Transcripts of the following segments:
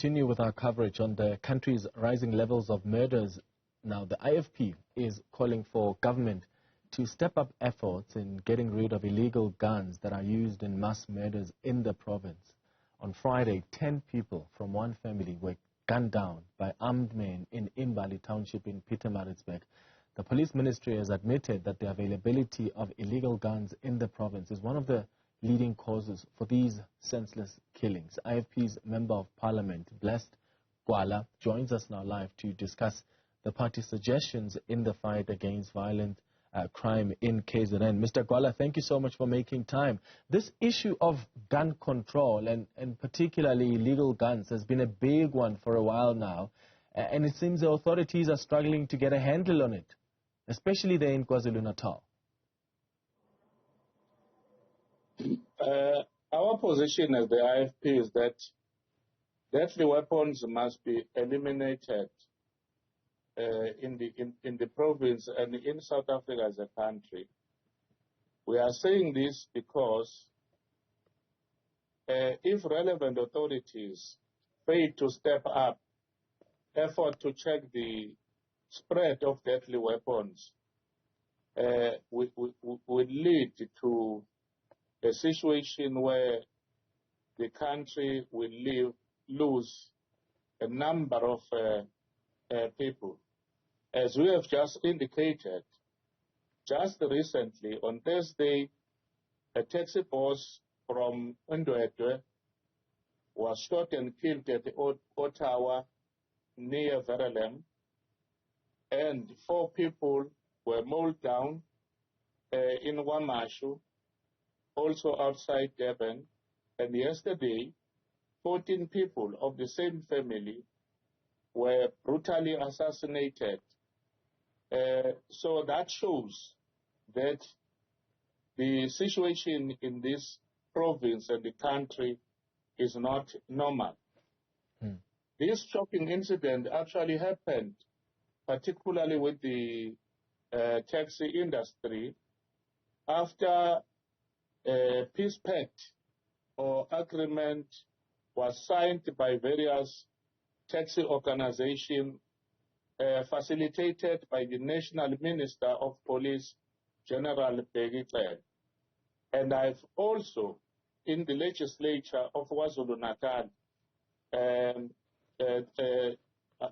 continue with our coverage on the country's rising levels of murders. Now, the IFP is calling for government to step up efforts in getting rid of illegal guns that are used in mass murders in the province. On Friday, 10 people from one family were gunned down by armed men in Imbali Township in Pietermaritzburg. The police ministry has admitted that the availability of illegal guns in the province is one of the leading causes for these senseless killings. IFP's Member of Parliament, Blessed Gwala, joins us now live to discuss the party's suggestions in the fight against violent crime in KZN. Mr. Gwala, thank you so much for making time. This issue of gun control and particularly illegal guns has been a big one for a while now, and it seems the authorities are struggling to get a handle on it, especially there in KwaZulu-Natal. Our position as the IFP is that deadly weapons must be eliminated in the province and in South Africa as a country. We are saying this because if relevant authorities fail to step up effort to check the spread of deadly weapons, will lead to a situation where the country will lose a number of people. As we have just indicated, just recently on Thursday, a taxi boss from Ndwedwe was shot and killed at Ottawa near Verulam, and 4 people were mauled down in Wamashu, also outside Durban, and yesterday 14 people of the same family were brutally assassinated. So that shows that the situation in this province and the country is not normal. This shocking incident actually happened particularly with the taxi industry after a peace pact or agreement was signed by various taxi organizations facilitated by the National Minister of Police, General Begitler. And I've also, in the legislature of KwaZulu-Natal,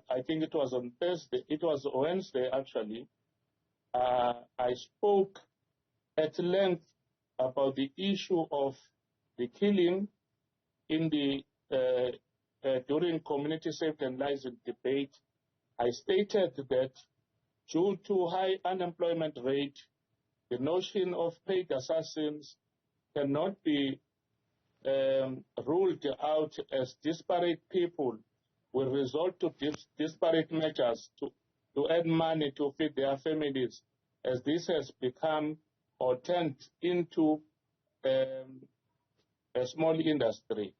I think it was on Thursday, it was Wednesday actually, I spoke at length about the issue of the killing in the during community safety and license debate. I stated that due to high unemployment rate, the notion of paid assassins cannot be ruled out, as disparate people will resort to disparate measures to earn money to feed their families, as this has become or turned into a small industry.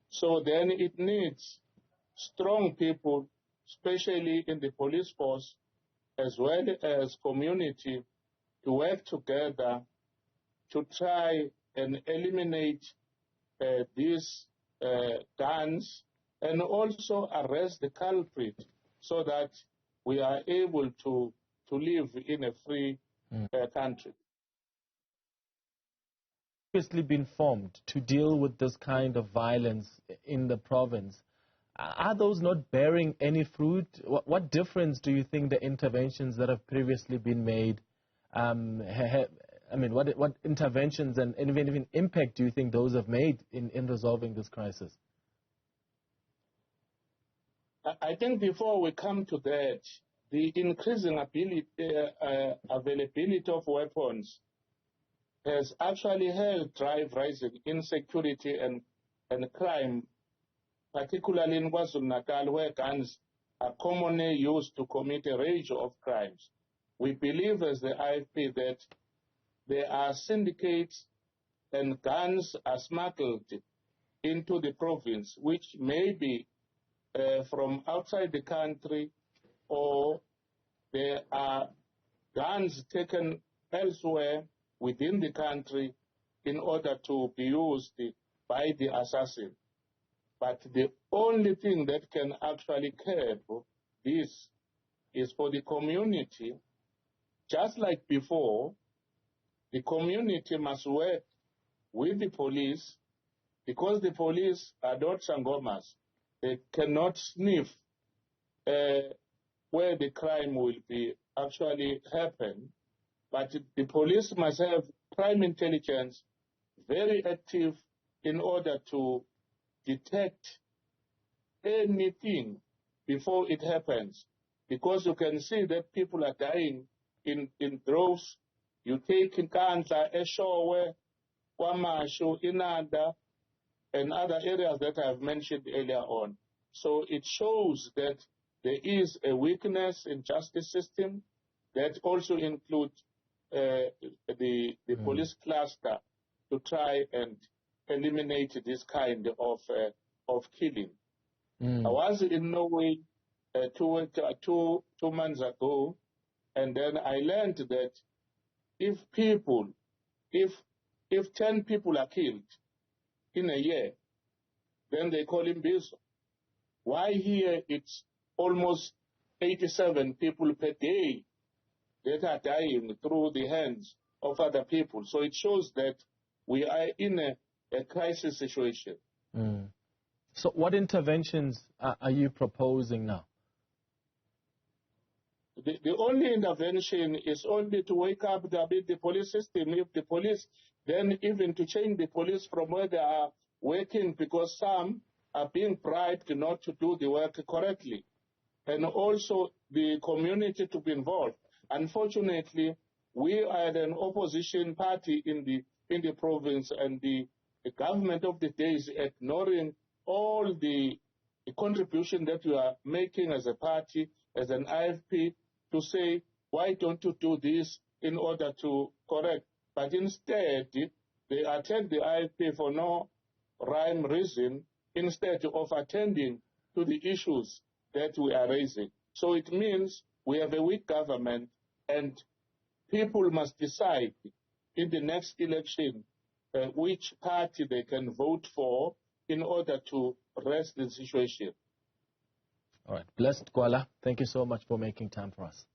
So then it needs strong people, especially in the police force, as well as community, to work together to try and eliminate these guns and also arrest the culprit so that we are able to live in a free country. Obviously been formed to deal with this kind of violence in the province. Are those not bearing any fruit? What difference do you think the interventions that have previously been made, what interventions and even impact do you think those have made in resolving this crisis? I think before we come to that, the increasing availability of weapons has actually helped drive rising insecurity and crime, particularly in KwaZulu-Natal, where guns are commonly used to commit a range of crimes. We believe as the IFP that there are syndicates and guns are smuggled into the province, which may be from outside the country, or there are guns taken elsewhere within the country in order to be used by the assassin. But the only thing that can actually curb this is for the community, just like before, the community must work with the police, because the police are not sangomas. They cannot sniff where the crime will be actually happen. But the police must have crime intelligence very active in order to detect anything before it happens. Because you can see that people are dying in droves. You take Nkandla, Eshowe, Kwamashu, Inanda, and other areas that I've mentioned earlier on. So it shows that there is a weakness in justice system that also includes the police cluster to try and eliminate this kind of killing. I was in Norway 2 months ago, and then I learned that if 10 people are killed in a year, then they call him Biso. Why here it's almost 87 people per day that are dying through the hands of other people. So it shows that we are in a crisis situation. So what interventions are you proposing now? The only intervention is only to wake up the police system. If the police, then even to change the police from where they are working, because some are being bribed not to do the work correctly. And also the community to be involved. Unfortunately, we are an opposition party in the province, and the government of the day is ignoring all the contribution that we are making as a party, as an IFP, to say, why don't you do this in order to correct? But instead, they attend the IFP for no rhyme reason, instead of attending to the issues that we are raising. So it means we have a weak government, and people must decide in the next election which party they can vote for in order to arrest the situation. All right. Blessed Gwala, thank you so much for making time for us.